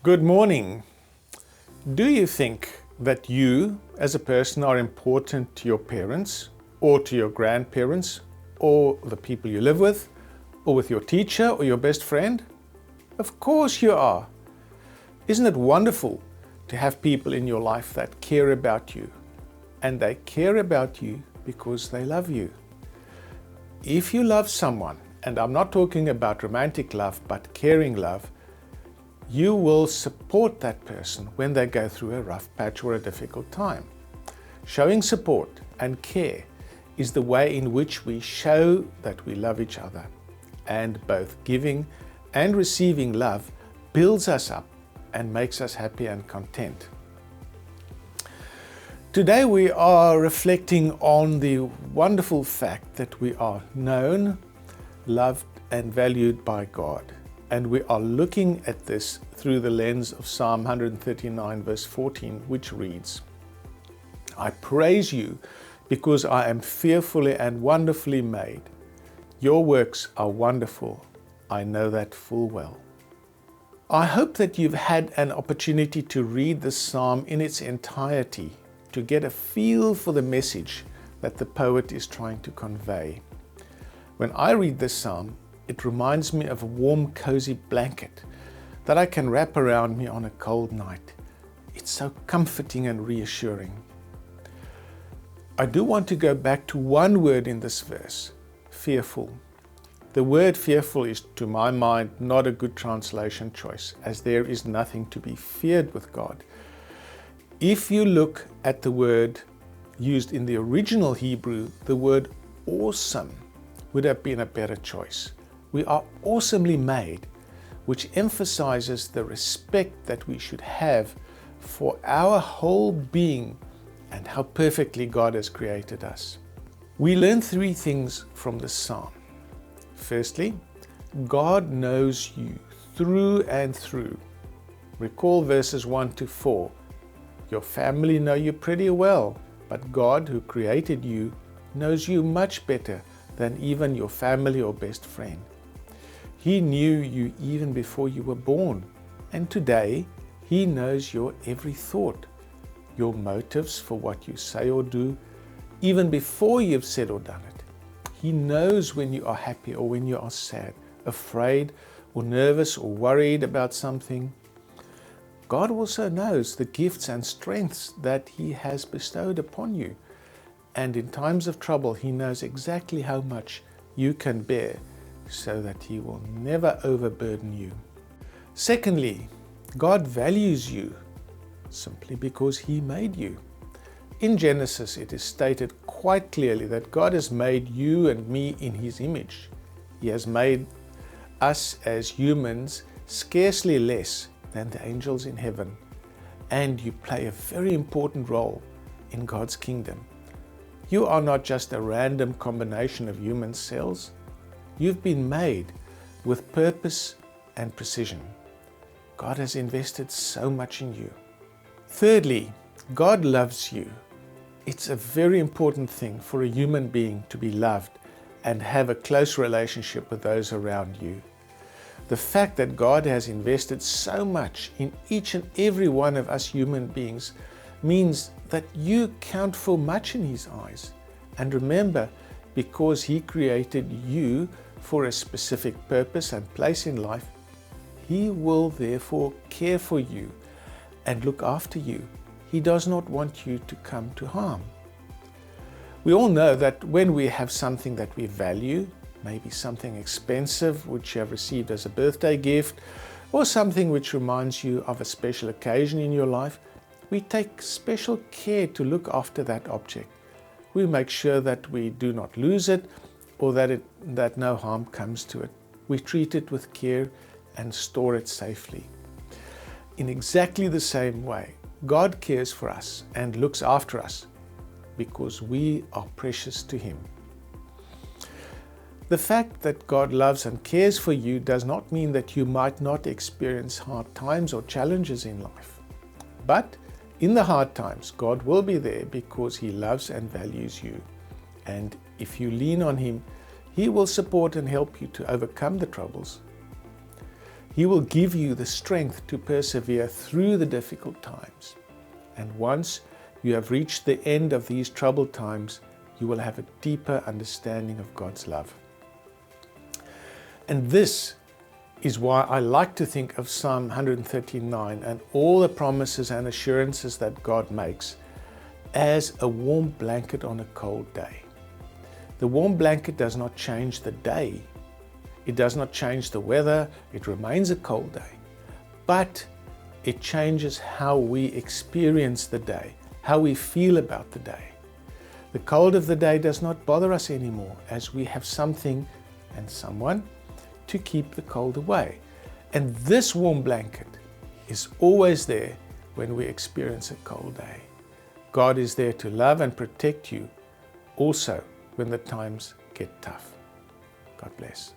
Good morning. Do you think that you as a person are important to your parents or to your grandparents or the people you live with or with your teacher or your best friend? Of course you are. Isn't it wonderful to have people in your life that care about you? And they care about you because they love you. If you love someone, and I'm not talking about romantic love, but caring love, you will support that person when they go through a rough patch or a difficult time. Showing support and care is the way in which we show that we love each other. And both giving and receiving love builds us up and makes us happy and content. Today we are reflecting on the wonderful fact that we are known, loved and valued by God. And we are looking at this through the lens of Psalm 139 verse 14, which reads, I praise you because I am fearfully and wonderfully made. Your works are wonderful. I know that full well. I hope that you've had an opportunity to read this psalm in its entirety to get a feel for the message that the poet is trying to convey. When I read this psalm, it reminds me of a warm, cozy blanket that I can wrap around me on a cold night. It's so comforting and reassuring. I do want to go back to one word in this verse, fearful. The word fearful is, to my mind, not a good translation choice, as there is nothing to be feared with God. If you look at the word used in the original Hebrew, the word awesome would have been a better choice. We are awesomely made, which emphasizes the respect that we should have for our whole being and how perfectly God has created us. We learn three things from this psalm. Firstly, God knows you through and through. Recall verses 1 to 4. Your family know you pretty well, but God, who created you, knows you much better than even your family or best friend. He knew you even before you were born, and today He knows your every thought, your motives for what you say or do, even before you've said or done it. He knows when you are happy or when you are sad, afraid or nervous or worried about something. God also knows the gifts and strengths that He has bestowed upon you, and in times of trouble He knows exactly how much you can bear, so that He will never overburden you. Secondly, God values you simply because He made you. In Genesis, it is stated quite clearly that God has made you and me in His image. He has made us as humans scarcely less than the angels in heaven, and you play a very important role in God's kingdom. You are not just a random combination of human cells. You've been made with purpose and precision. God has invested so much in you. Thirdly, God loves you. It's a very important thing for a human being to be loved and have a close relationship with those around you. The fact that God has invested so much in each and every one of us human beings means that you count for much in His eyes. And remember, because He created you for a specific purpose and place in life, He will therefore care for you and look after you. He does not want you to come to harm. We all know that when we have something that we value, maybe something expensive which you have received as a birthday gift, or something which reminds you of a special occasion in your life, we take special care to look after that object. We make sure that we do not lose it, or that no harm comes to it. We treat it with care and store it safely. In exactly the same way, God cares for us and looks after us because we are precious to Him. The fact that God loves and cares for you does not mean that you might not experience hard times or challenges in life. But in the hard times, God will be there because He loves and values you. And if you lean on Him, He will support and help you to overcome the troubles. He will give you the strength to persevere through the difficult times. And once you have reached the end of these troubled times, you will have a deeper understanding of God's love. And this is why I like to think of Psalm 139 and all the promises and assurances that God makes as a warm blanket on a cold day. The warm blanket does not change the day. It does not change the weather. It remains a cold day. But it changes how we experience the day, how we feel about the day. The cold of the day does not bother us anymore, as we have something and someone to keep the cold away. And this warm blanket is always there when we experience a cold day. God is there to love and protect you also when the times get tough. God bless.